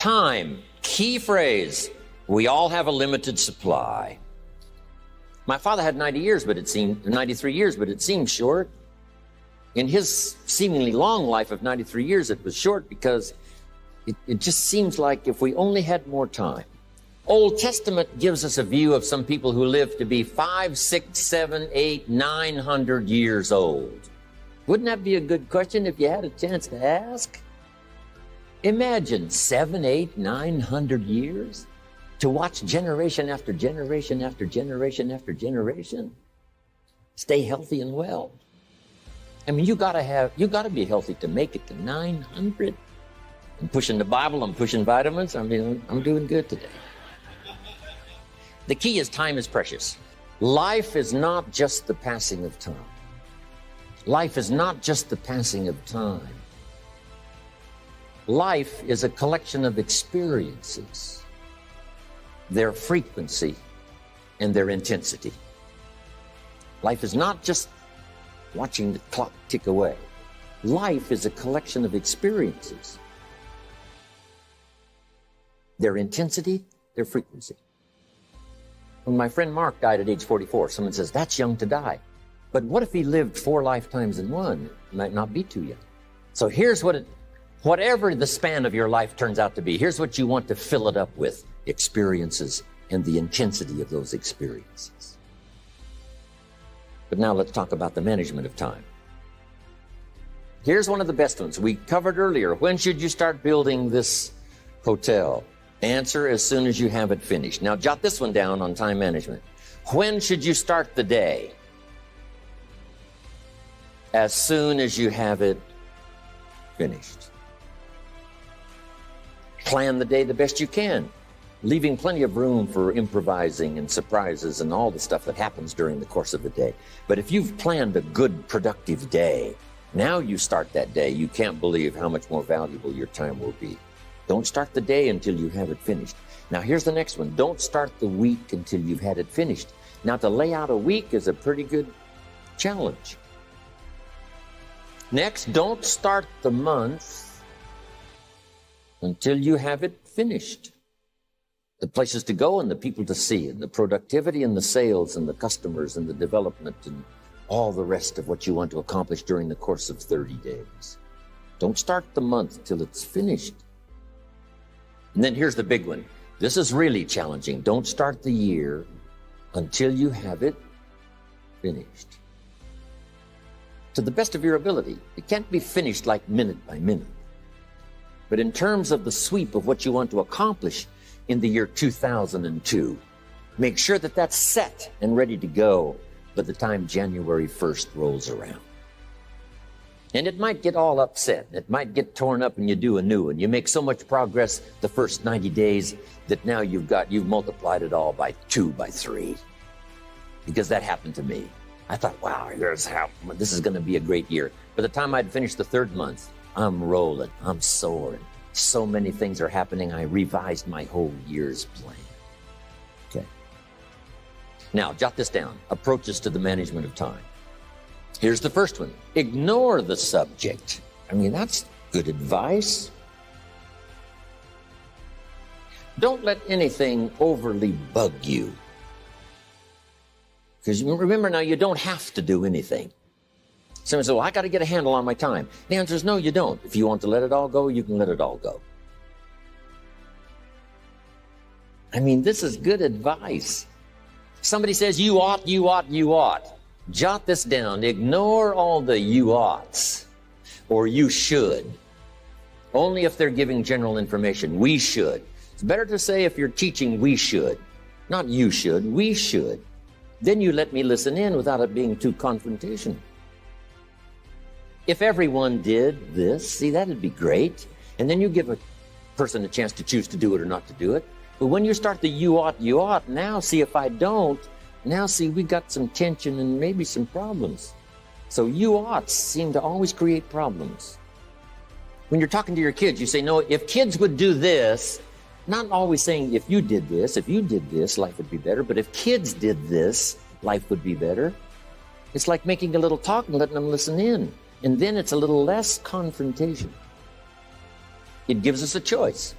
Time, key phrase. We all have a limited supply. My father had 93 years, but it seemed short. In his seemingly long life of 93 years, it was short because it just seems like if we only had more time. Old Testament gives us a view of some people who lived to be 500, 600, 700, 800, 900 years old. Wouldn't that be a good question if you had a chance to ask? Imagine 700, 800, 900 years to watch generation after generation after generation after generation stay healthy and well. I mean, you gotta be healthy to make it to 900. I'm pushing the Bible, I'm pushing vitamins. I mean, I'm doing good today. The key is time is precious. Life is not just the passing of time. Life is not just the passing of time. Life is a collection of experiences, their frequency and their intensity. Life is not just watching the clock tick away. Life is a collection of experiences, their intensity, their frequency. When my friend Mark died at age 44, someone says, that's young to die. But what if he lived 4 lifetimes in one? It might not be too young. So here's whatever the span of your life turns out to be, here's what you want to fill it up with: experiences and the intensity of those experiences. But now let's talk about the management of time. Here's one of the best ones. We covered earlier, when should you start building this hotel? Answer, as soon as you have it finished. Now jot this one down on time management. When should you start the day? As soon as you have it finished. Plan the day the best you can, leaving plenty of room for improvising and surprises and all the stuff that happens during the course of the day. But if you've planned a good, productive day, now you start that day, you can't believe how much more valuable your time will be. Don't start the day until you have it finished. Now here's the next one. Don't start the week until you've had it finished. Now to lay out a week is a pretty good challenge. Next, don't start the month until you have it finished. The places to go and the people to see, and the productivity and the sales and the customers and the development and all the rest of what you want to accomplish during the course of 30 days. Don't start the month till it's finished. And then here's the big one. This is really challenging. Don't start the year until you have it finished. To the best of your ability. It can't be finished like minute by minute. But in terms of the sweep of what you want to accomplish in the year 2002, make sure that that's set and ready to go by the time January 1st rolls around. And it might get all upset. It might get torn up and you do a new one. You make so much progress the first 90 days that now you've multiplied it all by 2, by 3. Because that happened to me. I thought, wow, this is going to be a great year. By the time I'd finished the 3rd month, I'm rolling, I'm soaring. So many things are happening, I revised my whole year's plan. Okay. Now, jot this down. Approaches to the management of time. Here's the first one. Ignore the subject. I mean, that's good advice. Don't let anything overly bug you. Because remember now, you don't have to do anything. Someone says, well, I got to get a handle on my time. The answer is no, you don't. If you want to let it all go, you can let it all go. I mean, this is good advice. Somebody says, you ought, you ought, you ought. Jot this down. Ignore all the you oughts or you should. Only if they're giving general information. We should. It's better to say if you're teaching, we should. Not you should, we should. Then you let me listen in without it being too confrontational. If everyone did this, see, that'd be great. And then you give a person a chance to choose to do it or not to do it. But when you start the you ought, now see if I don't, now see we got some tension and maybe some problems. So you oughts seem to always create problems. When you're talking to your kids, you say, no, if kids would do this, not always saying if you did this, life would be better. But if kids did this, life would be better. It's like making a little talk and letting them listen in. And then it's a little less confrontation. It gives us a choice.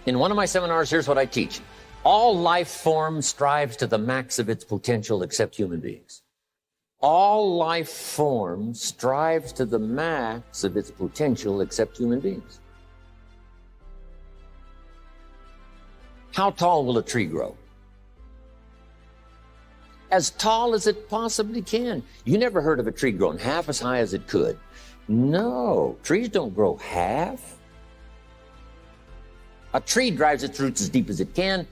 In one of my seminars, here's what I teach. All life form strives to the max of its potential except human beings. All life form strives to the max of its potential except human beings. How tall will a tree grow? As tall as it possibly can. You never heard of a tree growing half as high as it could. No, trees don't grow half. A tree drives its roots as deep as it can,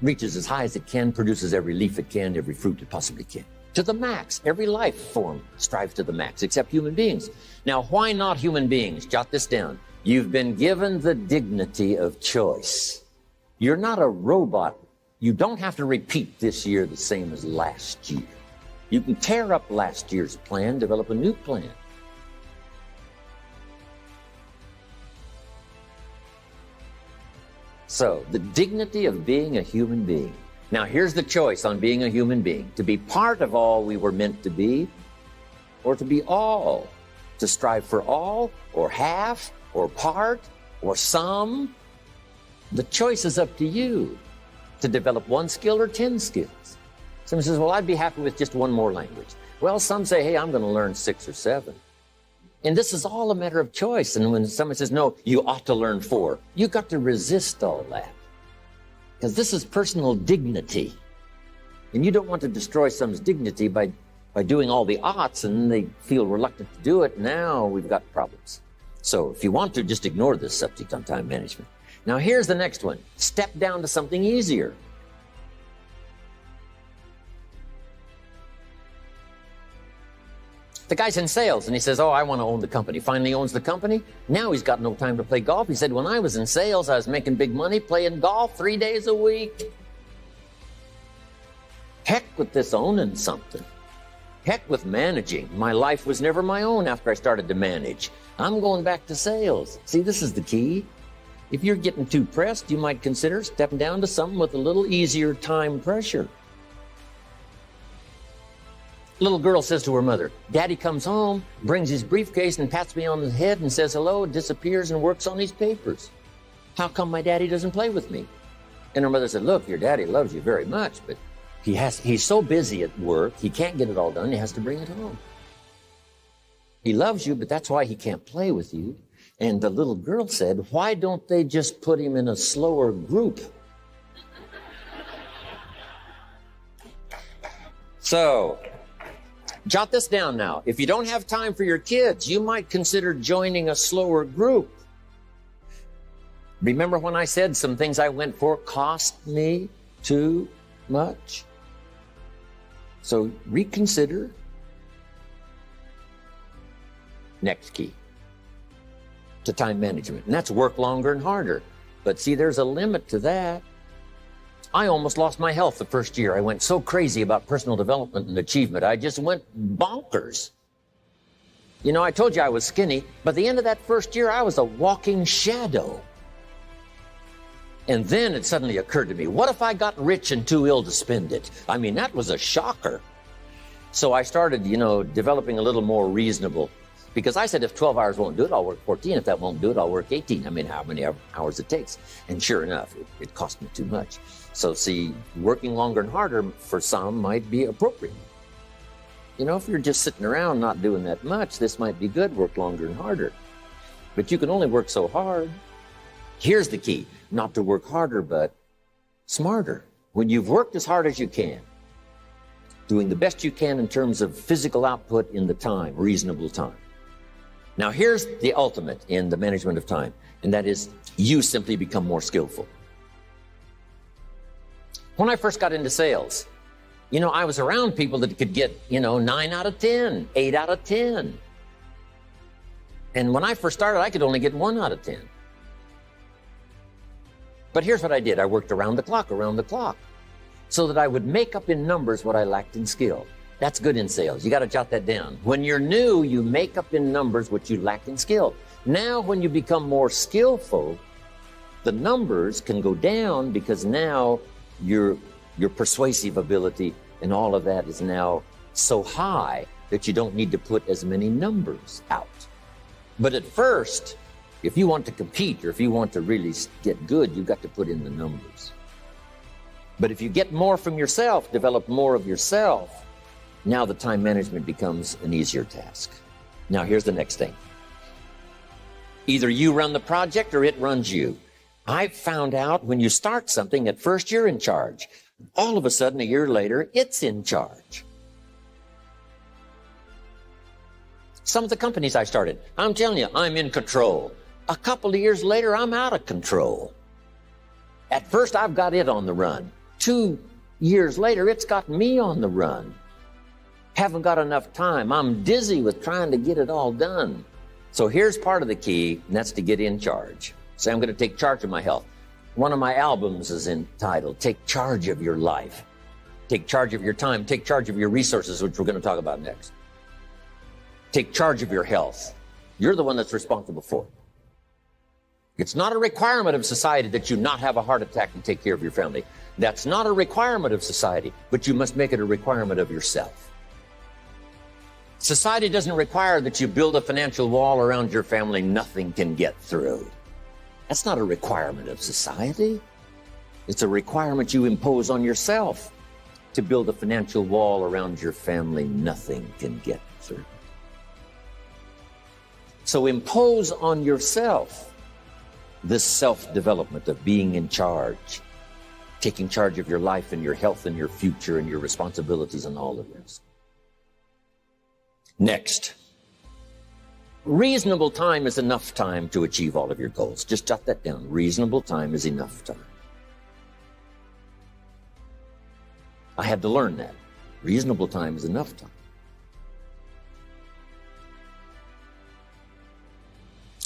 reaches as high as it can, produces every leaf it can, every fruit it possibly can. To the max. Every life form strives to the max, except human beings. Now, why not human beings? Jot this down. You've been given the dignity of choice. You're not a robot. You don't have to repeat this year the same as last year. You can tear up last year's plan, develop a new plan. So, the dignity of being a human being. Now, here's the choice on being a human being. To be part of all we were meant to be, or to be all. To strive for all, or half, or part, or some. The choice is up to you. To develop one skill or 10 skills. Someone says, well, I'd be happy with just one more language. Well, some say, hey, I'm going to learn 6 or 7. And this is all a matter of choice. And when someone says, no, you ought to learn 4, you've got to resist all that. Because this is personal dignity. And you don't want to destroy someone's dignity by doing all the oughts, and they feel reluctant to do it. Now we've got problems. So if you want to, just ignore this subject on time management. Now here's the next one. Step down to something easier. The guy's in sales, and he says, oh, I want to own the company. Finally owns the company. Now he's got no time to play golf. He said, when I was in sales, I was making big money playing golf 3 days a week. Heck with this owning something. Heck with managing. My life was never my own after I started to manage. I'm going back to sales. See, this is the key. If you're getting too pressed, you might consider stepping down to something with a little easier time pressure. Little girl says to her mother, Daddy comes home, brings his briefcase and pats me on the head and says hello, disappears and works on these papers. How come my daddy doesn't play with me? And her mother said, look, your daddy loves you very much, but he's so busy at work, he can't get it all done, he has to bring it home. He loves you, but that's why he can't play with you. And the little girl said, why don't they just put him in a slower group? So, jot this down now. If you don't have time for your kids, you might consider joining a slower group. Remember when I said some things I went for cost me too much? So reconsider. Next key to time management. And that's work longer and harder. But see, there's a limit to that. I almost lost my health the first year. I went so crazy about personal development and achievement. I just went bonkers. You know, I told you I was skinny, but at the end of that first year, I was a walking shadow. And then it suddenly occurred to me, what if I got rich and too ill to spend it? I mean, that was a shocker. So I started, developing a little more reasonable. Because I said, if 12 hours won't do it, I'll work 14. If that won't do it, I'll work 18. I mean, how many hours it takes. And sure enough, it cost me too much. So see, working longer and harder for some might be appropriate. If you're just sitting around not doing that much, this might be good, work longer and harder. But you can only work so hard. Here's the key, not to work harder, but smarter. When you've worked as hard as you can, doing the best you can in terms of physical output in the time, reasonable time. Now, here's the ultimate in the management of time, and that is you simply become more skillful. When I first got into sales, I was around people that could get, 9 out of 10, 8 out of 10. And when I first started, I could only get 1 out of 10. But here's what I did. I worked around the clock, so that I would make up in numbers what I lacked in skill. That's good in sales. You got to jot that down. When you're new, you make up in numbers what you lack in skill. Now, when you become more skillful, the numbers can go down because now your persuasive ability and all of that is now so high that you don't need to put as many numbers out. But at first, If you want to compete or if you want to really get good, you've got to put in the numbers. But if you get more from yourself, develop more of yourself, now the time management becomes an easier task. Now here's the next thing. Either you run the project or it runs you. I found out when you start something, at first you're in charge. All of a sudden, a year later, it's in charge. Some of the companies I started, I'm telling you, I'm in control. A couple of years later, I'm out of control. At first, I've got it on the run. 2 years later, it's got me on the run. Haven't got enough time. I'm dizzy with trying to get it all done. So here's part of the key, and that's to get in charge. Say, I'm going to take charge of my health. One of my albums is entitled, Take Charge of Your Life. Take charge of your time. Take charge of your resources, which we're going to talk about next. Take charge of your health. You're the one that's responsible for it. It's not a requirement of society that you not have a heart attack and take care of your family. That's not a requirement of society, but you must make it a requirement of yourself. Society doesn't require that you build a financial wall around your family nothing can get through. That's not a requirement of society. It's a requirement you impose on yourself to build a financial wall around your family nothing can get through. So impose on yourself this self-development of being in charge, taking charge of your life and your health and your future and your responsibilities and all of this. Next, reasonable time is enough time to achieve all of your goals. Just jot that down. Reasonable time is enough time. I had to learn that. Reasonable time is enough time.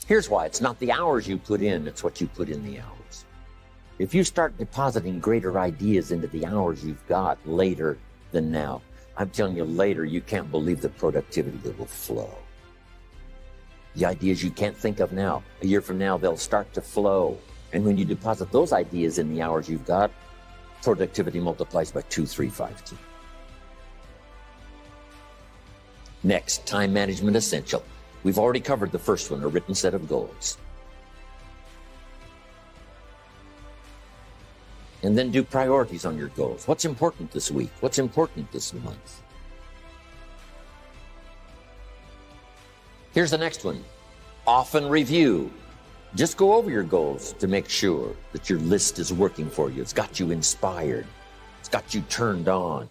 Here's why. It's not the hours you put in, it's what you put in the hours. If you start depositing greater ideas into the hours you've got later than now, I'm telling you, later, you can't believe the productivity that will flow. The ideas you can't think of now, a year from now, they'll start to flow. And when you deposit those ideas in the hours you've got, productivity multiplies by 2, 3, 5, 2. Next, time management essential. We've already covered the first one, a written set of goals. And then do priorities on your goals. What's important this week? What's important this month? Here's the next one. Often review. Just go over your goals to make sure that your list is working for you. It's got you inspired. It's got you turned on.